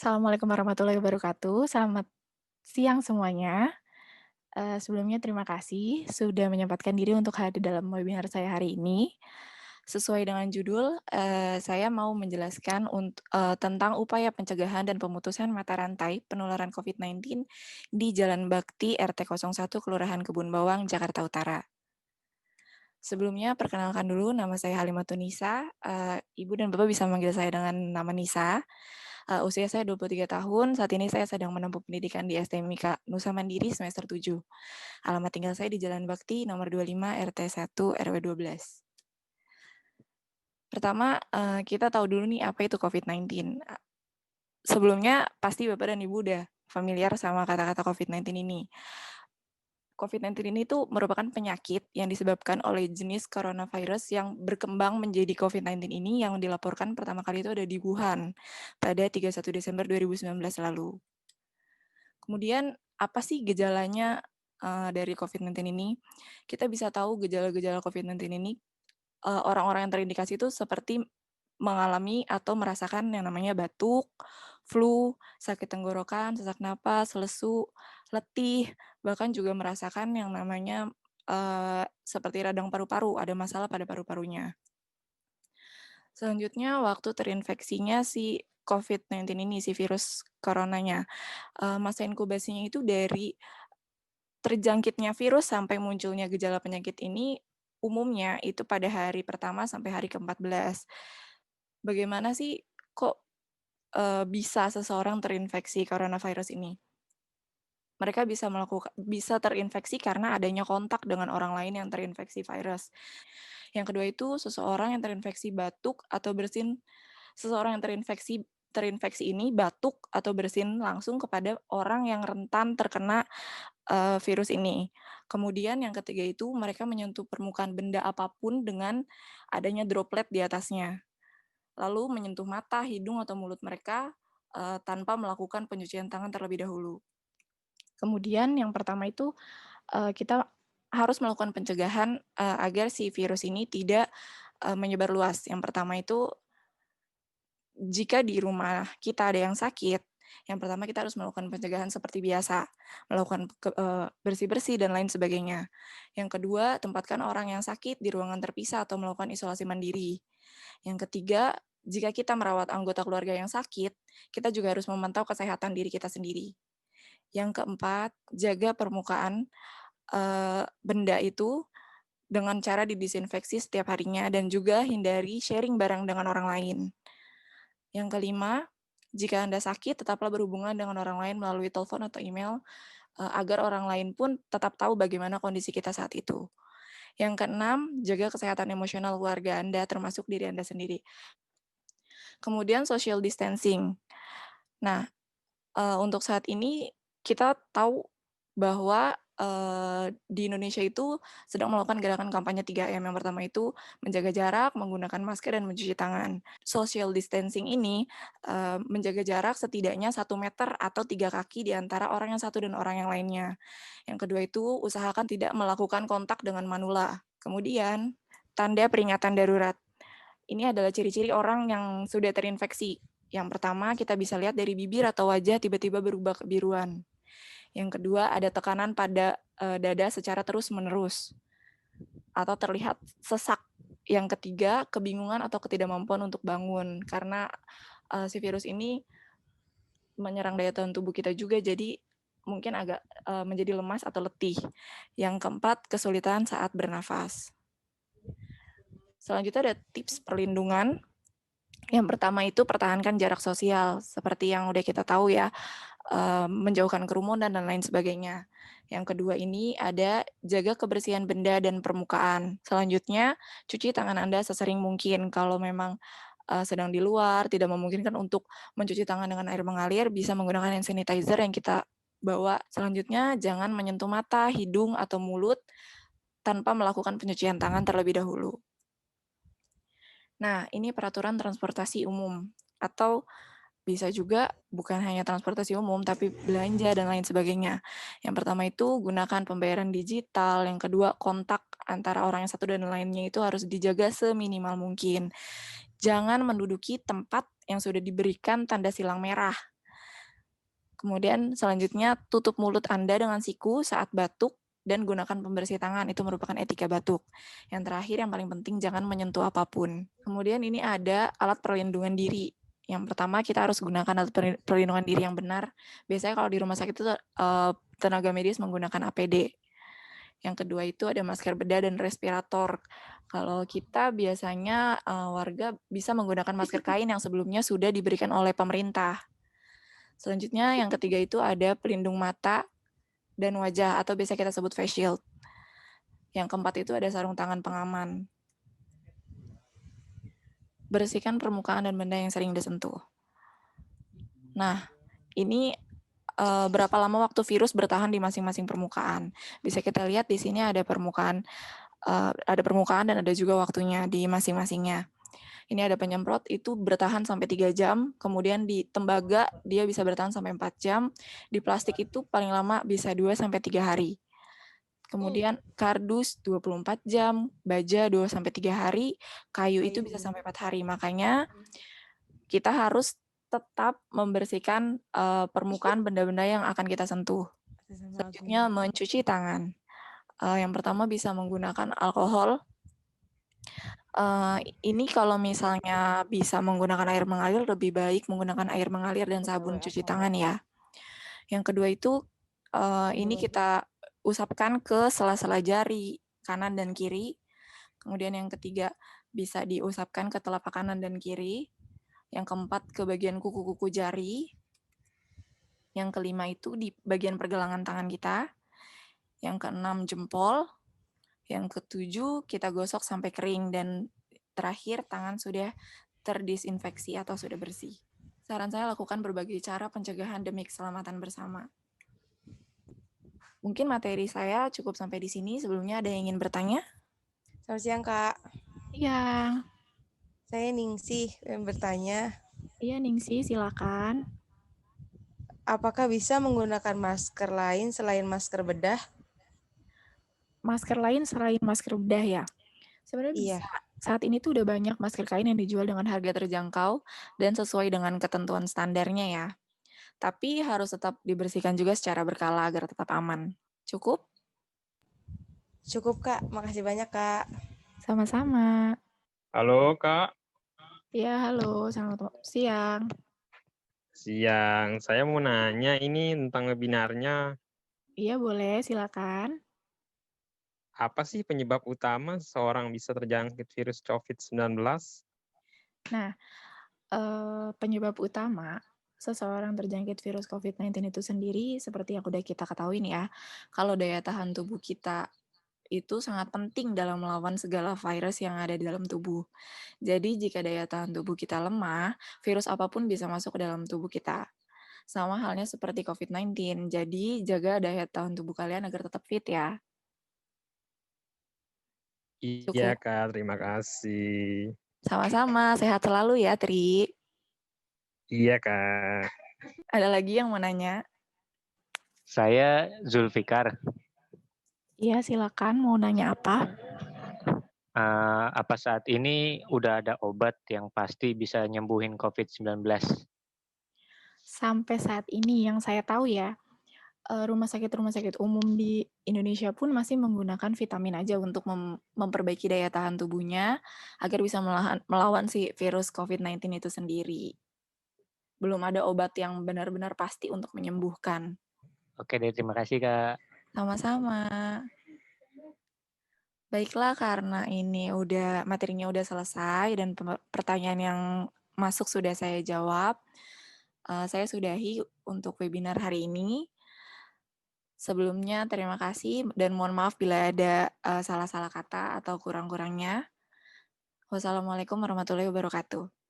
Assalamualaikum warahmatullahi wabarakatuh. Selamat siang semuanya. Sebelumnya terima kasih sudah menyempatkan diri untuk hadir dalam webinar saya hari ini. Sesuai dengan judul, saya mau menjelaskan tentang upaya pencegahan dan pemutusan mata rantai penularan COVID-19 di Jalan Bakti RT 01 Kelurahan Kebun Bawang, Jakarta Utara. Sebelumnya, perkenalkan dulu, nama saya Halimatunisa. Ibu dan Bapak bisa memanggil saya dengan nama Nisa. Usia saya 23 tahun, saat ini saya sedang menempuh pendidikan di STMIK Nusa Mandiri semester 7. Alamat tinggal saya di Jalan Bakti, nomor 25, RT 1, RW 12. Pertama, kita tahu dulu nih apa itu COVID-19. Sebelumnya, pasti Bapak dan Ibu udah familiar sama kata-kata COVID-19 ini. COVID-19 ini tuh merupakan penyakit yang disebabkan oleh jenis coronavirus yang berkembang menjadi COVID-19 ini yang dilaporkan pertama kali itu ada di Wuhan pada 31 Desember 2019 lalu. Kemudian apa sih gejalanya dari COVID-19 ini? Kita bisa tahu gejala-gejala COVID-19 ini orang-orang yang terindikasi itu seperti mengalami atau merasakan yang namanya batuk, flu, sakit tenggorokan, sesak napas, lesu, letih, bahkan juga merasakan yang namanya seperti radang paru-paru, ada masalah pada paru-parunya. Selanjutnya, waktu terinfeksinya si COVID-19 ini, si virus coronanya, masa inkubasinya itu dari terjangkitnya virus sampai munculnya gejala penyakit ini umumnya itu pada hari pertama sampai hari ke-14. Bagaimana sih kok bisa seseorang terinfeksi coronavirus ini? Mereka bisa terinfeksi karena adanya kontak dengan orang lain yang terinfeksi virus. Yang kedua itu seseorang yang terinfeksi batuk atau bersin seseorang yang terinfeksi ini batuk atau bersin langsung kepada orang yang rentan terkena virus ini. Kemudian yang ketiga itu mereka menyentuh permukaan benda apapun dengan adanya droplet di atasnya. Lalu menyentuh mata, hidung, atau mulut mereka tanpa melakukan pencucian tangan terlebih dahulu. Kemudian yang pertama itu kita harus melakukan pencegahan agar si virus ini tidak menyebar luas. Yang pertama itu jika di rumah kita ada yang sakit, yang pertama kita harus melakukan pencegahan seperti biasa, melakukan bersih-bersih dan lain sebagainya. Yang kedua, tempatkan orang yang sakit di ruangan terpisah atau melakukan isolasi mandiri. Yang ketiga, jika kita merawat anggota keluarga yang sakit, kita juga harus memantau kesehatan diri kita sendiri. Yang keempat, jaga permukaan benda itu dengan cara didisinfeksi setiap harinya dan juga hindari sharing barang dengan orang lain. Yang kelima, jika Anda sakit, tetaplah berhubungan dengan orang lain melalui telepon atau email agar orang lain pun tetap tahu bagaimana kondisi kita saat itu. Yang keenam, jaga kesehatan emosional keluarga Anda termasuk diri Anda sendiri. Kemudian social distancing. Nah, untuk saat ini kita tahu bahwa di Indonesia itu sedang melakukan gerakan kampanye 3M. Yang pertama itu menjaga jarak, menggunakan masker, dan mencuci tangan. Social distancing ini menjaga jarak setidaknya 1 meter atau 3 kaki di antara orang yang satu dan orang yang lainnya. Yang kedua itu usahakan tidak melakukan kontak dengan manula. Kemudian tanda peringatan darurat. Ini adalah ciri-ciri orang yang sudah terinfeksi. Yang pertama, kita bisa lihat dari bibir atau wajah tiba-tiba berubah kebiruan. Yang kedua, ada tekanan pada dada secara terus-menerus atau terlihat sesak. Yang ketiga, kebingungan atau ketidakmampuan untuk bangun karena si virus ini menyerang daya tahan tubuh kita juga, jadi mungkin agak menjadi lemas atau letih. Yang keempat, kesulitan saat bernafas. Selanjutnya ada tips perlindungan. Yang pertama itu pertahankan jarak sosial, seperti yang udah kita tahu ya, menjauhkan kerumunan dan lain sebagainya. Yang kedua ini ada jaga kebersihan benda dan permukaan. Selanjutnya, cuci tangan Anda sesering mungkin. Kalau memang sedang di luar, tidak memungkinkan untuk mencuci tangan dengan air mengalir, bisa menggunakan hand sanitizer yang kita bawa. Selanjutnya, jangan menyentuh mata, hidung, atau mulut tanpa melakukan pencucian tangan terlebih dahulu. Nah, ini peraturan transportasi umum atau bisa juga bukan hanya transportasi umum, tapi belanja dan lain sebagainya. Yang pertama itu gunakan pembayaran digital, yang kedua kontak antara orang yang satu dan lainnya itu harus dijaga seminimal mungkin. Jangan menduduki tempat yang sudah diberikan tanda silang merah. Kemudian selanjutnya tutup mulut Anda dengan siku saat batuk dan gunakan pembersih tangan, itu merupakan etika batuk. Yang terakhir yang paling penting jangan menyentuh apapun. Kemudian ini ada alat perlindungan diri. Yang pertama kita harus gunakan alat perlindungan diri yang benar. Biasanya kalau di rumah sakit itu tenaga medis menggunakan APD. Yang kedua itu ada masker bedah dan respirator. Kalau kita biasanya warga bisa menggunakan masker kain yang sebelumnya sudah diberikan oleh pemerintah. Selanjutnya yang ketiga itu ada pelindung mata dan wajah atau biasa kita sebut face shield. Yang keempat itu ada sarung tangan pengaman. Bersihkan permukaan dan benda yang sering disentuh. Nah, ini berapa lama waktu virus bertahan di masing-masing permukaan. Bisa kita lihat di sini ada permukaan dan ada juga waktunya di masing-masingnya. Ini ada penyemprot itu bertahan sampai 3 jam, kemudian di tembaga dia bisa bertahan sampai 4 jam, di plastik itu paling lama bisa 2 sampai 3 hari. Kemudian kardus 24 jam, baja 2 sampai 3 hari, kayu itu bisa sampai 4 hari. Makanya kita harus tetap membersihkan permukaan benda-benda yang akan kita sentuh. Selanjutnya mencuci tangan. Yang pertama bisa menggunakan alkohol. Ini kalau misalnya bisa menggunakan air mengalir, lebih baik menggunakan air mengalir dan sabun cuci tangan ya. Yang kedua itu, ini kita usapkan ke sela-sela jari kanan dan kiri. Kemudian yang ketiga bisa diusapkan ke telapak kanan dan kiri. Yang keempat ke bagian kuku-kuku jari. Yang kelima itu di bagian pergelangan tangan kita. Yang keenam jempol. Yang ketujuh kita gosok sampai kering dan terakhir tangan sudah terdisinfeksi atau sudah bersih. Saran saya lakukan berbagai cara pencegahan demi keselamatan bersama. Mungkin materi saya cukup sampai di sini. Sebelumnya ada yang ingin bertanya? Selamat siang, Kak. Iya. Saya Ningsih yang bertanya, Iya, Ningsih, silakan. apakah bisa menggunakan masker lain selain masker bedah? Masker lain selain masker bedah ya? Sebenarnya Iya. bisa. Saat ini tuh udah banyak masker kain yang dijual dengan harga terjangkau dan sesuai dengan ketentuan standarnya ya. Tapi harus tetap dibersihkan juga secara berkala agar tetap aman. Cukup? Cukup, Kak. Makasih banyak, Kak. Sama-sama. Halo Kak, Ya, halo. Selamat siang. siang. Saya mau nanya ini tentang webinarnya. Iya, boleh. Silakan. Apa sih penyebab utama seseorang bisa terjangkit virus COVID-19? Nah, penyebab utama seseorang terjangkit virus COVID-19 itu sendiri seperti yang udah kita ketahui nih ya, kalau daya tahan tubuh kita itu sangat penting dalam melawan segala virus yang ada di dalam tubuh. Jadi jika daya tahan tubuh kita lemah, virus apapun bisa masuk ke dalam tubuh kita. Sama halnya seperti COVID-19, jadi jaga daya tahan tubuh kalian agar tetap fit ya. Iya Cukup. Kak, terima kasih. Sama-sama, sehat selalu ya Tri. Iya Kak. Ada lagi yang mau nanya? Saya Zulfikar. Iya, silakan. Mau nanya apa? Apa saat ini udah ada obat yang pasti bisa nyembuhin COVID-19? Sampai saat ini yang saya tahu ya, rumah sakit umum di Indonesia pun masih menggunakan vitamin aja untuk memperbaiki daya tahan tubuhnya agar bisa melawan si virus COVID-19 itu sendiri. Belum ada obat yang benar-benar pasti untuk menyembuhkan. Oke deh, terima kasih Kak. Sama-sama. Baiklah, karena ini materinya udah selesai dan pertanyaan yang masuk sudah saya jawab, saya sudahi untuk webinar hari ini. Sebelumnya terima kasih dan mohon maaf bila ada salah-salah kata atau kurang-kurangnya. Wassalamualaikum warahmatullahi wabarakatuh.